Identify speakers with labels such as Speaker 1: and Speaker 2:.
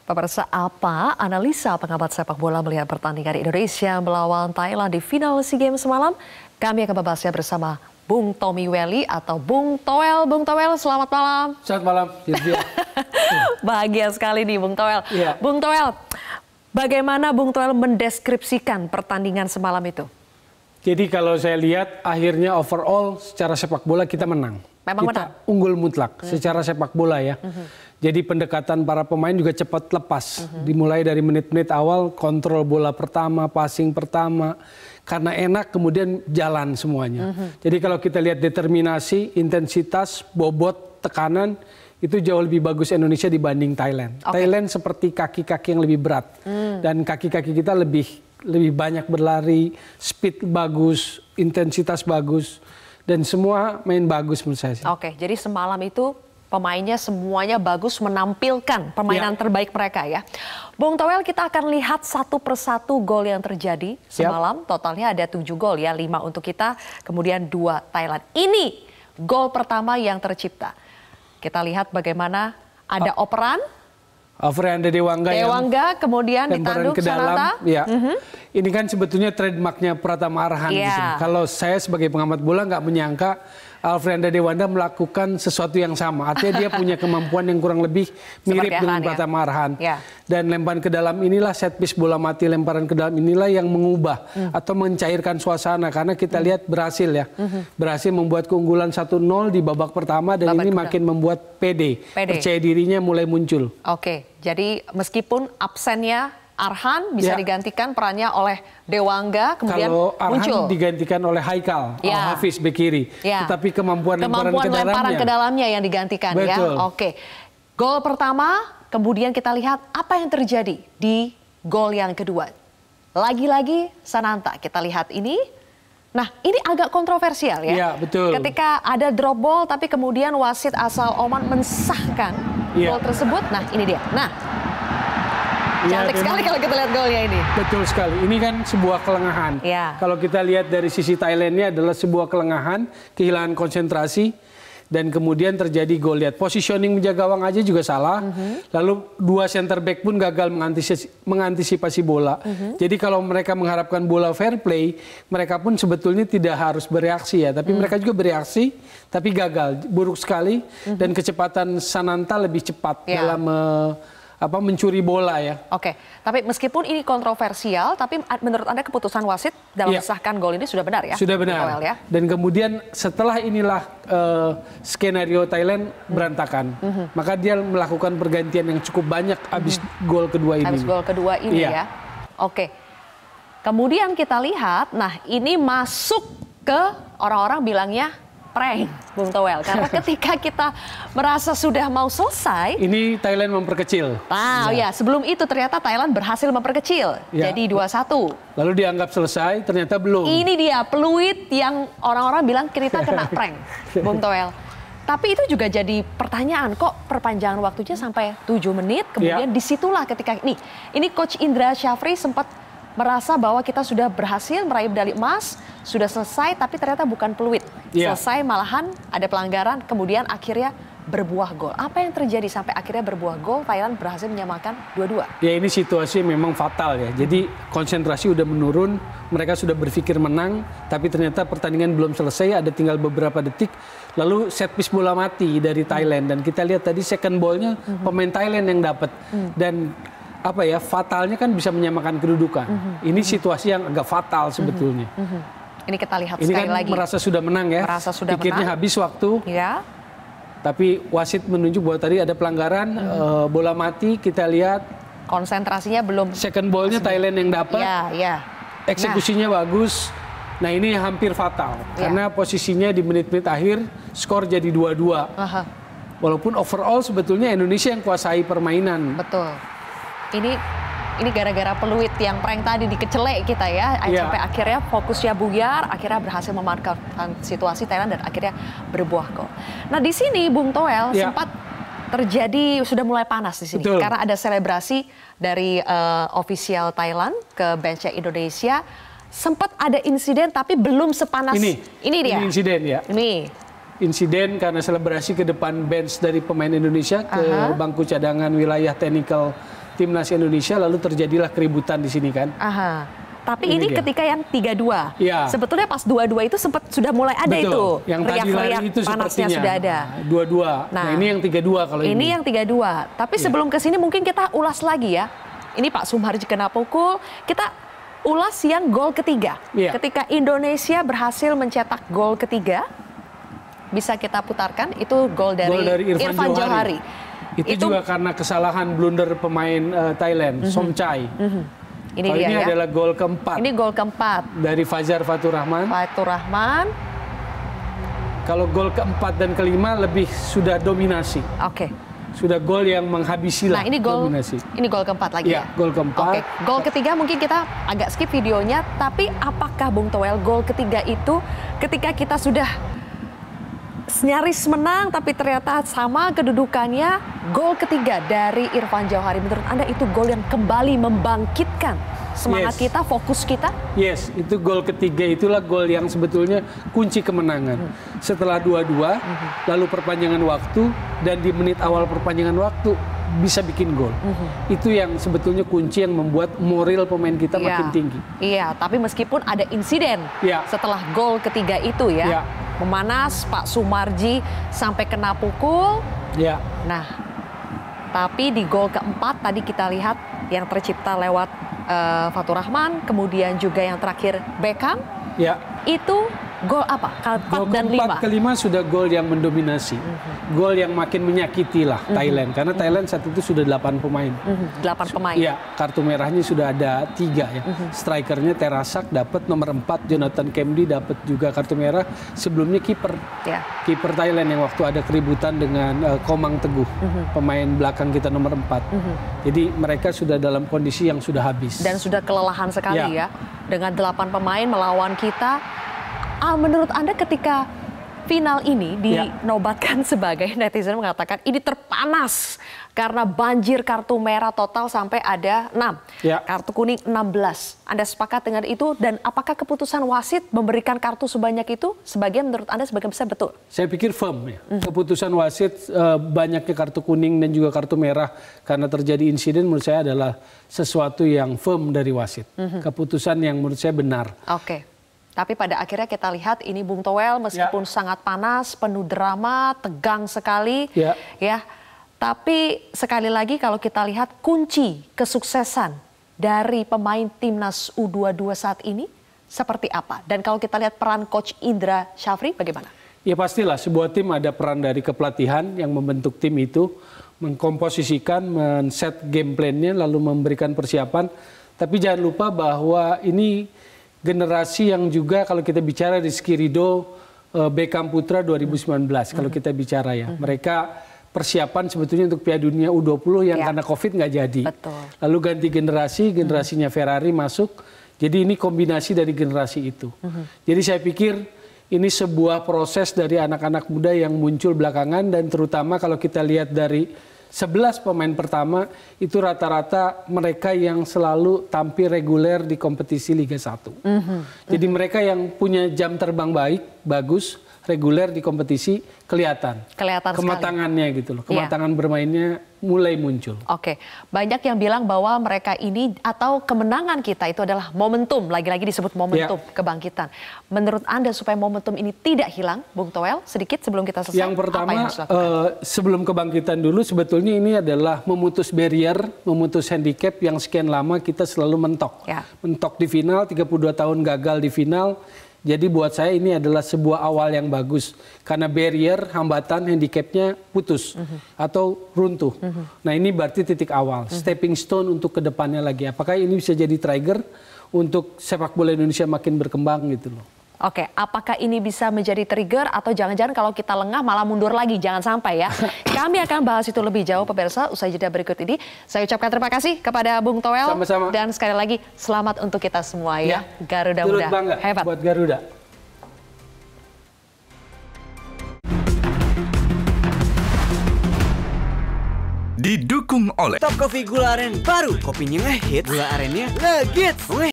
Speaker 1: Pemirsa, apa analisa pengamat sepak bola melihat pertandingan Indonesia melawan Thailand di final SEA Games semalam? Kami akan membahasnya bersama Bung Tommy Welly atau Bung Toel. Bung Toel, selamat malam.
Speaker 2: Selamat malam, Silvia.
Speaker 1: Bahagia sekali nih Bung Toel.
Speaker 2: Ya.
Speaker 1: Bung Toel, bagaimana Bung Toel mendeskripsikan pertandingan semalam itu?
Speaker 2: Jadi kalau saya lihat akhirnya overall secara sepak bola kita menang.
Speaker 1: Memang
Speaker 2: kita
Speaker 1: menang?
Speaker 2: unggul mutlak secara sepak bola ya. Jadi pendekatan para pemain juga cepat lepas. Dimulai dari menit-menit awal, kontrol bola pertama, passing pertama. Karena enak kemudian jalan semuanya. Jadi kalau kita lihat determinasi, intensitas, bobot, tekanan, itu jauh lebih bagus Indonesia dibanding Thailand. Thailand seperti kaki-kaki yang lebih berat. Dan kaki-kaki kita lebih banyak berlari, speed bagus, intensitas bagus. Dan semua main bagus menurut saya sih.
Speaker 1: Oke, jadi semalam itu pemainnya semuanya bagus menampilkan permainan terbaik mereka ya. Bung Toel, kita akan lihat satu persatu gol yang terjadi semalam. Totalnya ada 7 gol ya, 5 untuk kita, kemudian 2 Thailand. Ini gol pertama yang tercipta. Kita lihat bagaimana ada operan.
Speaker 2: Fernando
Speaker 1: Dewangga kemudian ditanduk
Speaker 2: ke dalam,
Speaker 1: Sananta.
Speaker 2: Ya. Ini kan sebetulnya trademarknya Pratama Arhan di sini. Kalau saya sebagai pengamat bola nggak menyangka Alfrenda Dewanda melakukan sesuatu yang sama. Artinya dia punya kemampuan yang kurang lebih mirip dengan Pratama Arhan. Dan lemparan ke dalam inilah, set piece bola mati lemparan ke dalam inilah yang mengubah atau mencairkan suasana. Karena kita lihat berhasil ya. Berhasil membuat keunggulan 1-0 di babak pertama dan ini makin membuat pede. Percaya dirinya mulai muncul.
Speaker 1: Oke, jadi meskipun absennya Arhan bisa digantikan perannya oleh Dewangga, kemudian
Speaker 2: kalau Arhan
Speaker 1: muncul
Speaker 2: digantikan oleh Haikal, Al-Hafiz bek kiri. Tetapi kemampuan lemparan
Speaker 1: ke dalamnya yang digantikan.
Speaker 2: Betul.
Speaker 1: Ya. Oke. Gol pertama, kemudian kita lihat apa yang terjadi di gol yang kedua. Lagi-lagi Sananta, kita lihat ini. Nah, ini agak kontroversial ya.
Speaker 2: Iya, betul.
Speaker 1: Ketika ada drop ball tapi kemudian wasit asal Oman mensahkan gol tersebut. Nah, ini dia. Nah, cantik sekali kalau kita lihat golnya ini. Betul
Speaker 2: sekali. Ini kan sebuah kelengahan. Kalau kita lihat dari sisi Thailandnya adalah sebuah kelengahan, kehilangan konsentrasi, dan kemudian terjadi gol. Lihat positioning menjaga gawang aja juga salah. Lalu 2 center back pun gagal mengantisipasi bola. Jadi kalau mereka mengharapkan bola fair play, mereka pun sebetulnya tidak harus bereaksi ya. Tapi mereka juga bereaksi, tapi gagal. Buruk sekali. Dan kecepatan Sananta lebih cepat dalam mencuri bola ya.
Speaker 1: Oke, tapi meskipun ini kontroversial, tapi menurut Anda keputusan wasit dalam mensahkan gol ini sudah benar ya?
Speaker 2: Sudah benar.
Speaker 1: Ya?
Speaker 2: Dan kemudian setelah inilah skenario Thailand berantakan. Maka dia melakukan pergantian yang cukup banyak habis gol kedua ini.
Speaker 1: Habis gol kedua ini ya. Oke. Kemudian kita lihat, nah ini masuk ke orang-orang bilangnya prank, Bung Toel. Karena ketika kita merasa sudah mau selesai,
Speaker 2: ini Thailand memperkecil.
Speaker 1: Nah, sebelum itu ternyata Thailand berhasil memperkecil. Jadi 2-1.
Speaker 2: Lalu dianggap selesai, ternyata belum.
Speaker 1: Ini dia peluit yang orang-orang bilang kita kena prank, Bung Toel. Tapi itu juga jadi pertanyaan, kok perpanjangan waktunya sampai 7 menit, kemudian disitulah ketika ini Coach Indra Syafri sempat merasa bahwa kita sudah berhasil meraih medali emas, sudah selesai, tapi ternyata bukan peluit. Selesai malahan ada pelanggaran, kemudian akhirnya berbuah gol. Apa yang terjadi sampai akhirnya berbuah gol, Thailand berhasil menyamakan 2-2?
Speaker 2: Ya ini situasi memang fatal ya. Jadi konsentrasi udah menurun, mereka sudah berpikir menang, tapi ternyata pertandingan belum selesai, ada tinggal beberapa detik. Lalu set piece bola mati dari Thailand. Dan kita lihat tadi second ball-nya pemain Thailand yang dapat. Dan fatalnya kan bisa menyamakan kedudukan. Ini situasi yang agak fatal sebetulnya.
Speaker 1: Ini kita lihat
Speaker 2: ini
Speaker 1: sekali
Speaker 2: kan
Speaker 1: lagi.
Speaker 2: Merasa sudah menang ya.
Speaker 1: Merasa sudah
Speaker 2: pikirnya
Speaker 1: menang.
Speaker 2: Habis waktu. Tapi wasit menunjuk bahwa tadi ada pelanggaran, bola mati, kita lihat.
Speaker 1: Konsentrasinya belum.
Speaker 2: Second ball-nya Thailand yang dapat. Eksekusinya bagus. Nah ini hampir fatal. Karena posisinya di menit-menit akhir, skor jadi 2-2. Walaupun overall sebetulnya Indonesia yang kuasai permainan.
Speaker 1: Betul. Ini gara-gara peluit yang prank tadi dikecelek kita ya. Sampai akhirnya fokusnya buyar, akhirnya berhasil memanfaatkan situasi Thailand dan akhirnya berbuah gol. Nah di sini Bung Toel sempat terjadi, sudah mulai panas di sini. Karena ada selebrasi dari ofisial Thailand ke bench Indonesia. Sempat ada insiden tapi belum sepanas ini dia.
Speaker 2: Ini insiden ya. Insiden karena selebrasi ke depan bench dari pemain Indonesia ke bangku cadangan wilayah technical timnas Indonesia, lalu terjadilah keributan di sini kan.
Speaker 1: Aha. Tapi ini ketika yang 3-2.
Speaker 2: Ya.
Speaker 1: Sebetulnya pas 2-2 itu sempat sudah mulai ada.
Speaker 2: Betul.
Speaker 1: Itu.
Speaker 2: Yang tadi lari itu
Speaker 1: panasnya sudah ada.
Speaker 2: 2-2. Nah, ini yang 3-2 kalau ini.
Speaker 1: Ini yang 3-2. Tapi sebelum ke sini mungkin kita ulas lagi ya. Ini Pak Sumarji kena pukul. Kita ulas yang gol ketiga. Ketika Indonesia berhasil mencetak gol ketiga, bisa kita putarkan, itu gol dari Irfan Johari.
Speaker 2: Itu juga karena kesalahan blunder pemain Thailand, Somchai.
Speaker 1: Ini dia,
Speaker 2: ini
Speaker 1: ya.
Speaker 2: adalah gol keempat.
Speaker 1: Ini gol keempat.
Speaker 2: Dari Fajar Fatur Rahman. Kalau gol keempat dan kelima lebih sudah dominasi.
Speaker 1: Oke.
Speaker 2: Sudah gol yang menghabisi lah.
Speaker 1: Nah, ini gol
Speaker 2: dominasi.
Speaker 1: Ini gol keempat lagi ya?
Speaker 2: Gol keempat.
Speaker 1: Oke. Gol ketiga mungkin kita agak skip videonya, tapi apakah Bung Toel gol ketiga itu ketika kita sudah nyaris menang tapi ternyata sama kedudukannya, gol ketiga dari Irfan Johari, menurut Anda itu gol yang kembali membangkitkan semangat kita, fokus kita?
Speaker 2: Yes, itu gol ketiga itulah gol yang sebetulnya kunci kemenangan. Setelah 2-2, lalu perpanjangan waktu, dan di menit awal perpanjangan waktu bisa bikin gol. Itu yang sebetulnya kunci yang membuat moral pemain kita makin tinggi.
Speaker 1: Iya, tapi meskipun ada insiden setelah gol ketiga itu memanas Pak Sumarji sampai kena pukul. Nah, tapi di gol keempat tadi kita lihat yang tercipta lewat Fatur Rahman, kemudian juga yang terakhir Beckham. Itu gol apa?
Speaker 2: Gol keempat kelima sudah gol yang mendominasi. Gol yang makin menyakiti lah Thailand. Karena Thailand saat itu sudah 8 pemain.
Speaker 1: 8 pemain.
Speaker 2: Iya, kartu merahnya sudah ada 3 ya. Strikernya Terasak dapat, nomor 4 Jonathan Kemdi dapat juga kartu merah. Sebelumnya kiper. Kiper Thailand yang waktu ada keributan dengan Komang Teguh. Pemain belakang kita nomor 4. Jadi mereka sudah dalam kondisi yang sudah habis.
Speaker 1: Dan sudah kelelahan sekali ya. Dengan 8 pemain melawan kita. Menurut Anda ketika final ini dinobatkan sebagai, netizen mengatakan ini terpanas karena banjir kartu merah total sampai ada 6, kartu kuning 16. Anda sepakat dengan itu, dan apakah keputusan wasit memberikan kartu sebanyak itu sebagian menurut Anda sebagian besar betul?
Speaker 2: Saya pikir firm ya. Keputusan wasit banyaknya kartu kuning dan juga kartu merah karena terjadi insiden menurut saya adalah sesuatu yang firm dari wasit. Keputusan yang menurut saya benar.
Speaker 1: Oke. Tapi pada akhirnya kita lihat ini Bung Toel meskipun sangat panas, penuh drama, tegang sekali, tapi sekali lagi kalau kita lihat kunci kesuksesan dari pemain timnas U22 saat ini seperti apa? Dan kalau kita lihat peran Coach Indra Syafri bagaimana?
Speaker 2: Ya pastilah sebuah tim ada peran dari kepelatihan yang membentuk tim itu, mengkomposisikan, men-set game plan-nya, lalu memberikan persiapan. Tapi jangan lupa bahwa ini generasi yang juga kalau kita bicara Rizky Ridho, Beckham Putra 2019 kalau kita bicara ya. Mereka persiapan sebetulnya untuk Piala Dunia U20 yang karena Covid nggak jadi. Lalu ganti generasi, generasinya Ferrari masuk. Jadi ini kombinasi dari generasi itu. Jadi saya pikir ini sebuah proses dari anak-anak muda yang muncul belakangan, dan terutama kalau kita lihat dari 11 pemain pertama itu rata-rata mereka yang selalu tampil reguler di kompetisi Liga 1. Jadi mereka yang punya jam terbang bagus, reguler di kompetisi kelihatan kematangannya sekali. Gitu loh. Kematangan bermainnya mulai muncul.
Speaker 1: Oke, banyak yang bilang bahwa mereka ini atau kemenangan kita itu adalah momentum, lagi-lagi disebut momentum kebangkitan. Menurut Anda supaya momentum ini tidak hilang, Bung Toel, sedikit sebelum kita selesai.
Speaker 2: Yang pertama, sebelum kebangkitan dulu sebetulnya ini adalah memutus barrier, memutus handicap yang sekian lama kita selalu mentok. Mentok di final, 32 tahun gagal di final. Jadi buat saya ini adalah sebuah awal yang bagus. Karena barrier, hambatan, handicapnya putus atau runtuh. Nah ini berarti titik awal, stepping stone untuk kedepannya lagi. Apakah ini bisa jadi trigger untuk sepak bola Indonesia makin berkembang gitu loh.
Speaker 1: Oke, apakah ini bisa menjadi trigger atau jangan-jangan kalau kita lengah malah mundur lagi? Jangan sampai ya. Kami akan bahas itu lebih jauh pemirsa usai jeda berikut ini. Saya ucapkan terima kasih kepada Bung Toel.
Speaker 2: Sama-sama.
Speaker 1: Dan sekali lagi selamat untuk kita semua ya. Garuda Muda hebat.
Speaker 2: Buat Garuda.
Speaker 3: Didukung oleh
Speaker 4: Top Coffee Gula Aren baru, kopinya ngehits, gula arennya legit.